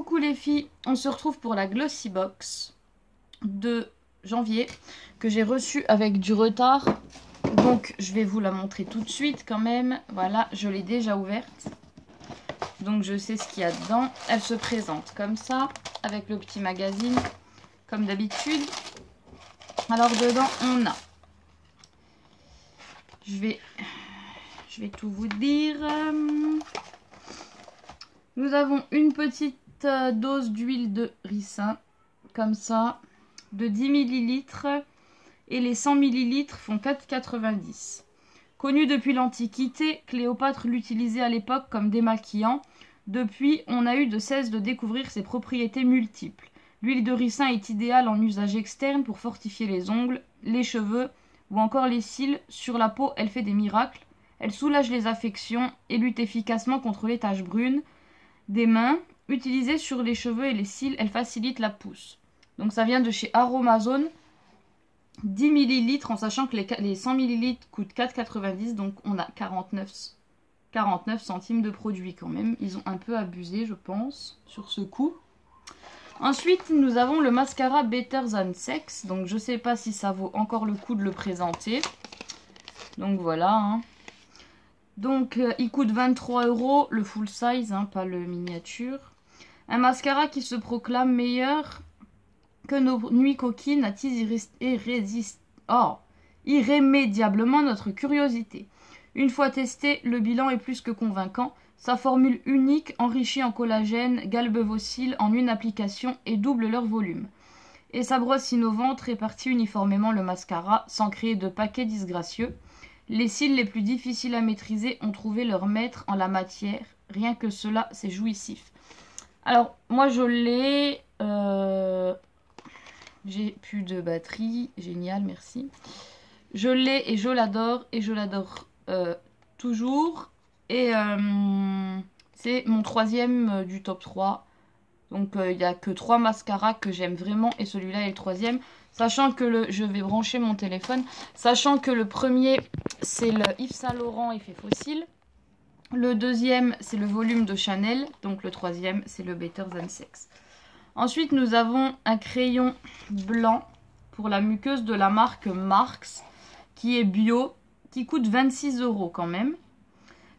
coucou les filles, on se retrouve pour la Glossy Box de janvier que j'ai reçue avec du retard. Donc je vais vous la montrer tout de suite quand même. Voilà, je l'ai déjà ouverte. Donc je sais ce qu'il y a dedans. Elle se présente comme ça, avec le petit magazine, comme d'habitude. Alors dedans on a... Je vais tout vous dire. Nous avons une petite dose d'huile de ricin, comme ça, de 10 ml. Et les 100 ml font 4,90 €. Connu depuis l'Antiquité, Cléopâtre l'utilisait à l'époque comme démaquillant. Depuis, on a eu de cesse de découvrir ses propriétés multiples. L'huile de ricin est idéale en usage externe pour fortifier les ongles, les cheveux ou encore les cils. Sur la peau, elle fait des miracles. Elle soulage les affections et lutte efficacement contre les taches brunes des mains. Utilisée sur les cheveux et les cils, elle facilite la pousse. Donc ça vient de chez Aromazone. 10 ml, en sachant que les 100 ml coûtent 4,90 €, donc on a 49 centimes de produit quand même. Ils ont un peu abusé, je pense, sur ce coup. Ensuite, nous avons le mascara Better Than Sex. Donc je sais pas si ça vaut encore le coup de le présenter. Donc voilà. Hein. Donc il coûte 23 €, le full size, hein, pas le miniature. Un mascara qui se proclame meilleur que nos nuits coquines attise irrémédiablement notre curiosité. Une fois testé, le bilan est plus que convaincant. Sa formule unique, enrichie en collagène, galbe vos cils en une application et double leur volume. Et sa brosse innovante répartit uniformément le mascara sans créer de paquets disgracieux. Les cils les plus difficiles à maîtriser ont trouvé leur maître en la matière. Rien que cela, c'est jouissif. Alors, moi je l'ai... J'ai plus de batterie. Génial, merci. Je l'ai et je l'adore. Et je l'adore toujours. Et c'est mon troisième du top 3. Donc il n'y a que 3 mascaras que j'aime vraiment. Et celui-là est le troisième. Sachant que je vais brancher mon téléphone. Sachant que le premier, c'est le Yves Saint Laurent Effet Fossile. Le deuxième, c'est le volume de Chanel. Donc le troisième, c'est le Better Than Sex. Ensuite, nous avons un crayon blanc pour la muqueuse de la marque Marx, qui est bio, qui coûte 26 € quand même.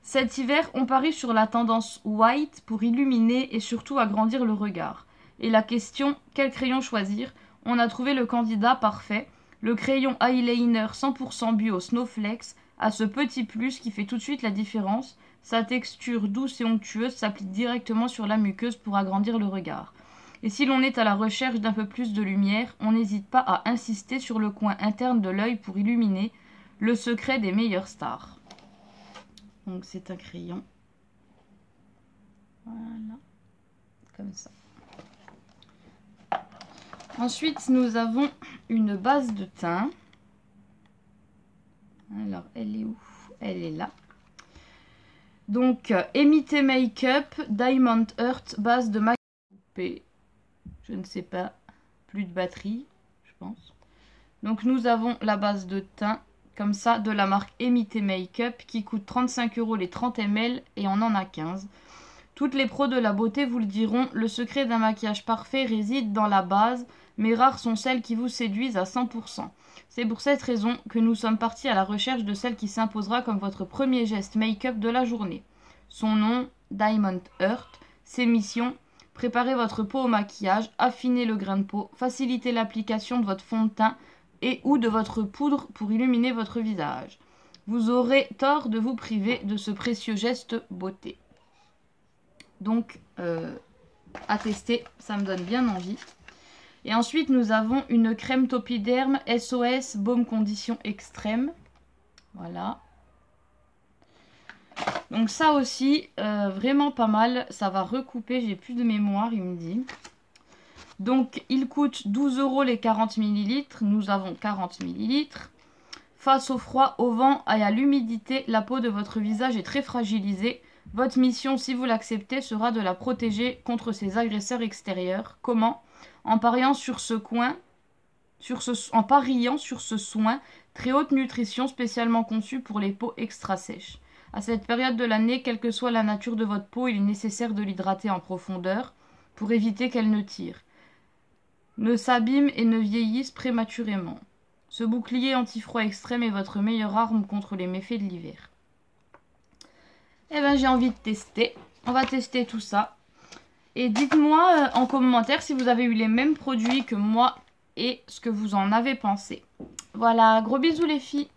Cet hiver, on parie sur la tendance white pour illuminer et surtout agrandir le regard. Et la question, quel crayon choisir? On a trouvé le candidat parfait. Le crayon eyeliner 100% bio Snowflex a ce petit plus qui fait tout de suite la différence. Sa texture douce et onctueuse s'applique directement sur la muqueuse pour agrandir le regard. Et si l'on est à la recherche d'un peu plus de lumière, on n'hésite pas à insister sur le coin interne de l'œil pour illuminer, le secret des meilleures stars. Donc c'est un crayon. Voilà. Comme ça. Ensuite, nous avons une base de teint. Alors, elle est où? Elle est là. Donc, Emité Makeup Diamond Earth, base de maquillage. Je ne sais pas, plus de batterie, je pense. Donc nous avons la base de teint, comme ça, de la marque Emité Makeup, qui coûte 35 € les 30 ml et on en a 15. Toutes les pros de la beauté vous le diront, le secret d'un maquillage parfait réside dans la base, mais rares sont celles qui vous séduisent à 100%. C'est pour cette raison que nous sommes partis à la recherche de celle qui s'imposera comme votre premier geste make-up de la journée. Son nom, Diamond Earth, ses missions: préparez votre peau au maquillage, affinez le grain de peau, facilitez l'application de votre fond de teint et ou de votre poudre pour illuminer votre visage. Vous aurez tort de vous priver de ce précieux geste beauté. Donc, à tester, ça me donne bien envie. Et ensuite, nous avons une crème Topiderm SOS Baume Condition Extrême. Voilà. Donc ça aussi, vraiment pas mal. Ça va recouper, j'ai plus de mémoire, il me dit. Donc il coûte 12 € les 40 ml. Nous avons 40 ml. Face au froid, au vent et à l'humidité, la peau de votre visage est très fragilisée. Votre mission, si vous l'acceptez, sera de la protéger contre ces agresseurs extérieurs. Comment? En pariant sur ce soin, très haute nutrition spécialement conçu pour les peaux extra sèches. À cette période de l'année, quelle que soit la nature de votre peau, il est nécessaire de l'hydrater en profondeur. pour éviter qu'elle ne tire, ne s'abîme et ne vieillisse prématurément. Ce bouclier anti-froid extrême est votre meilleure arme contre les méfaits de l'hiver. Eh ben, j'ai envie de tester. On va tester tout ça. Et dites-moi en commentaire si vous avez eu les mêmes produits que moi et ce que vous en avez pensé. Voilà, gros bisous les filles.